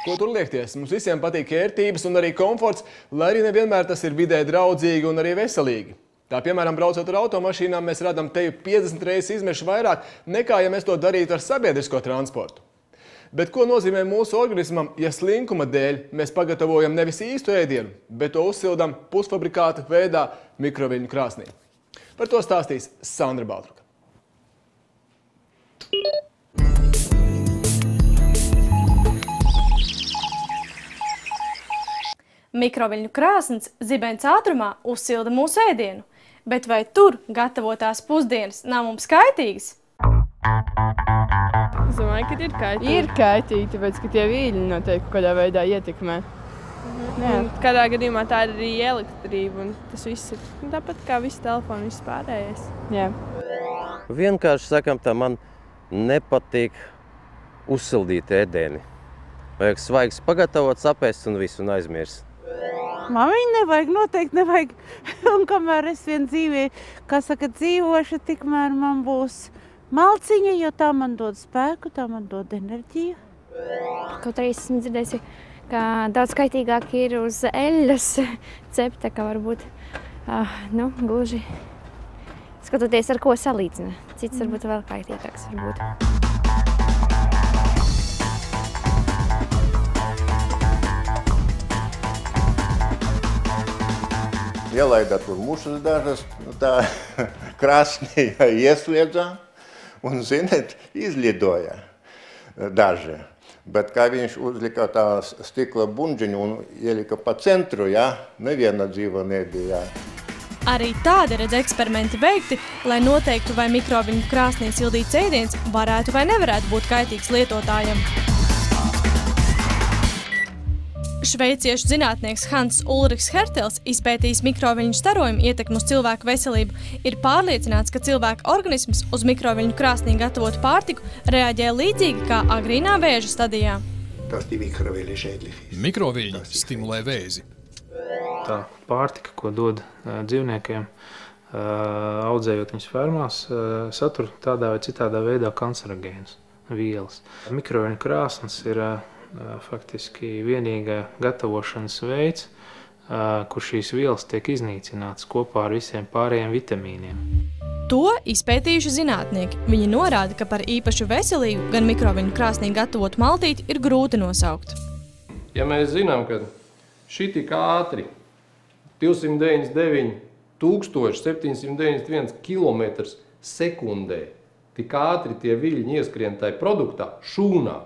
Ko tur liekties? Mums visiem patīk ērtības un arī komforts, lai arī nevienmēr tas ir vidē draudzīgi un arī veselīgi. Tā, piemēram, braucot ar automašīnām, mēs radām teju 50 reizes izmešu vairāk, nekā ja mēs to darītu ar sabiedrisko transportu. Bet ko nozīmē mūsu organismam, ja slinkuma dēļ mēs pagatavojam nevis īstu ēdienu, bet to uzsildam pusfabrikāta veidā mikroviļņu krāsnī? Par to stāstīs Sandra Baltruka. Mikroviļņu krāsns zibens ātrumā uzsilda mūsu ēdienu, bet vai tur gatavotās pusdienas nav mums kaitīgas? Es domāju, ka ir kaitīgi. Ir kaitīgi, tāpēc, ka tie viļņi noteikti kādā veidā ietekmē. Kādā gadījumā tā ir arī elektrība, un tas viss ir tāpat kā viss telefoni, viss pārējais. Jā. Vienkārši sakam, tā man nepatīk uzsildīt ēdieni. Vajag svaigs pagatavot, sapēst un visu un aizmirst. Man viņa nevajag, noteikti nevajag. Un kamēr es vien dzīvē, kā saka, dzīvošu, tikmēr man būs malciņa, jo tā man dod spēku, tā man dod enerģiju. Kaut arī esmu dzirdējusi, ka daudz kaitīgāk ir uz eļļas cepta, ka varbūt, gluži skatoties, ar ko salīdzina. Cits varbūt vēl kaitīgāks varbūt. Ielaida tur mušas dažas, tā krāsnī iesliedzā un, ziniet, izlidoja daži. Bet kā viņš uzlika tā stikla bunģiņu un ielika pa centru, neviena dzīva nebija. Arī tādi redz eksperimenti veikti, lai noteiktu, vai mikroviļņu krāsnī sildīts ēdiens varētu vai nevarētu būt kaitīgs lietotājam. Šveiciešu zinātnieks Hans Ulrichs Hertels, izpētījis mikroviļņu starojumu ietekmi uz cilvēku veselību, ir pārliecināts, ka cilvēka organisms uz mikroviļņu krāsnī gatavotu pārtiku reaģē līdzīgi kā agrīnā vēža stadijā. Mikroviļņi stimulē vēzi. Tā pārtika, ko dod dzīvniekiem, audzējot viņus fermās, satur tādā vai citādā veidā kancerogēnus, vielas. Mikroviļņu krāsns ir faktiski vienīgā gatavošanas veids, kur šīs vielas tiek iznīcinātas kopā ar visiem pārējiem vitamīniem. To izpētījuši zinātnieki. Viņi norāda, ka par īpašu veselīgu gan mikroviļņu krāsnī gatavotu maltīti ir grūti nosaukt. Ja mēs zinām, ka šī tik ātri 299 791 km sekundē tik ātri tie viļņi ieskrien tai produktā, šūnā.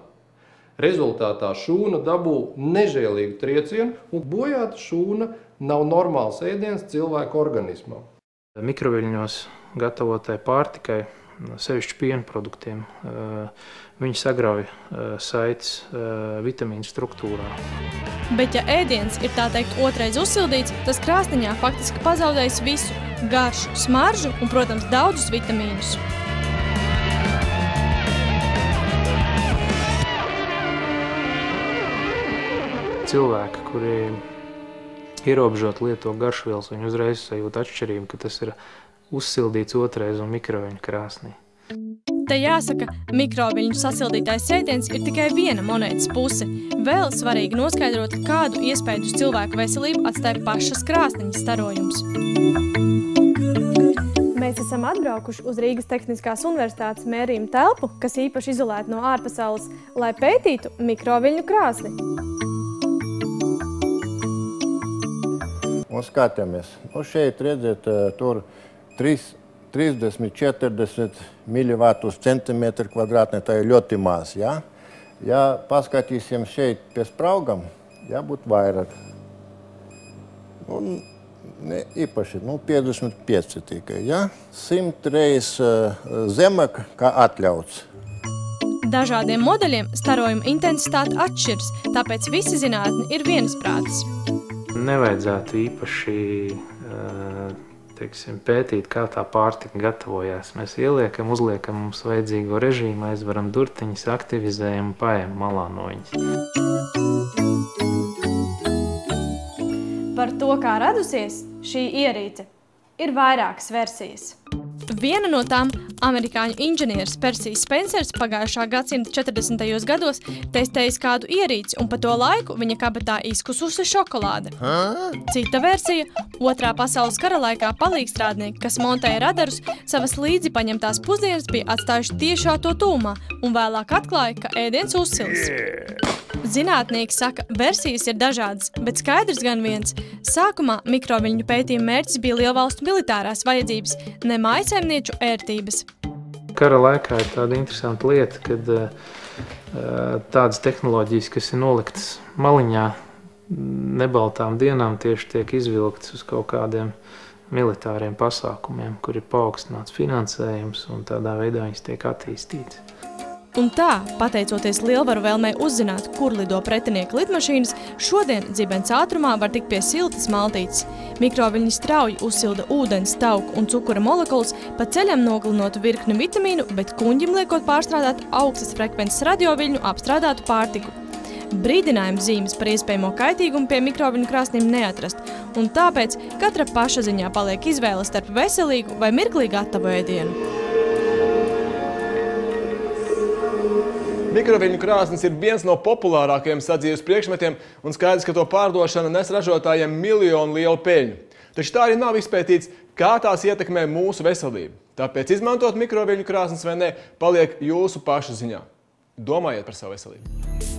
Rezultātā šūna dabū nežēlīgu triecienu, un bojāta šūna nav normāls ēdiens cilvēku organismam. Mikroviļņos gatavotai pārtikai, sevišķi piena produktiem, viņi sagrauj saites vitamīnu struktūrā. Bet ja ēdiens ir tā teikt otrais uzsildīts, tas krāsniņā faktiski pazaudējis visu – garšu, smaržu un, protams, daudzus vitamīnus. Cilvēki, kuri ierobežot lieto garšvielas, viņi uzreiz sajūt atšķirību, ka tas ir uzsildīts otrais un mikroviļņu krāsnī. Te jāsaka, mikroviļņu sasildītais ēdiens ir tikai viena monētas puse. Vēl svarīgi noskaidrot, kādu iespēju uz cilvēku veselību atstāja pašas krāsniņas starojums. Mēs esam atbraukuši uz Rīgas Tehniskās universitātes mērījuma telpu, kas īpaši izolēta no ārpasaules, lai pētītu mikroviļņu krāsni. Un skatāmies. Šeit redzēt, tur 30–40 milivatus centimetru kvadrātnē, tā ir ļoti maz. Ja paskatīsim šeit pie spraugam, jābūt vairāk. Un ne īpaši, 55 tikai. 100 reizes zemāk, kā atļauts. Dažādiem modeļiem starojuma intensitāte atšķiras, tāpēc visi zinātni ir vienasprātis. Nevajadzētu īpaši pētīt, kā tā pārtika gatavojās. Mēs ieliekam, uzliekam mums vajadzīgo režīmu, aizvaram durtiņas, aktivizējam un paejam malā no viņas. Par to, kā radusies šī ierīce, ir vairākas versijas. Viena no tām Amerikāņu inženieris Persijs Spencers pagājušā gadsimta 40. gados testējis kādu ierīci, un pa to laiku viņa kabatā izkususi šokolāde. Cita versija – Otrā pasaules kara laikā palīgstrādnieki, kas montēja radarus, savas līdzi paņemtās pusdienas bija atstājuši tiešā to tūmā, un vēlāk atklāja, ka ēdiens uzsils. Zinātnieki saka, versijas ir dažādas, bet skaidrs gan viens. Sākumā mikroviļņu pētījuma mērķis bija lielvalstu militārās vajadzības, ne mājsaimnieču ērtības. Kara laikā ir tāda interesanta lieta, kad tādas tehnoloģijas, kas ir noliktas maliņā, nebaltām dienām tieši tiek izvilktas uz kaut kādiem militāriem pasākumiem, kur ir paaugstināts finansējums un tādā veidā viņas tiek attīstītas. Un tā, pateicoties lielvaru vēlmei uzzināt, kur lido pretinieka lidmašīnas, šodien dzibens ātrumā var tikt pie siltas maltītes. Mikroviļņi strauji uzsilda ūdens, tauku un cukura molekulas, pa ceļam nogalinotu virkni vitamīnu, bet kuņģim liekot pārstrādāt augstas frekvences radioviļņu apstrādātu pārtiku. Brīdinājuma zīmes par iespējamo kaitīgumu pie mikroviļņu krāsnīm neatrast, un tāpēc katra paša ziņā paliek izvēle starp veselīgu vai mirklīgi gatavo ēdienu. Mikroviļņu krāsnis ir viens no populārākajiem sadzīves priekšmetiem, un skaidrs, ka to pārdošana nes ražotājiem miljonu lielu peļņu. Taču tā arī nav izpētīts, kā tās ietekmē mūsu veselību. Tāpēc izmantot mikroviļņu krāsnis vai ne, paliek jūsu pašu ziņā. Domājiet par savu veselību.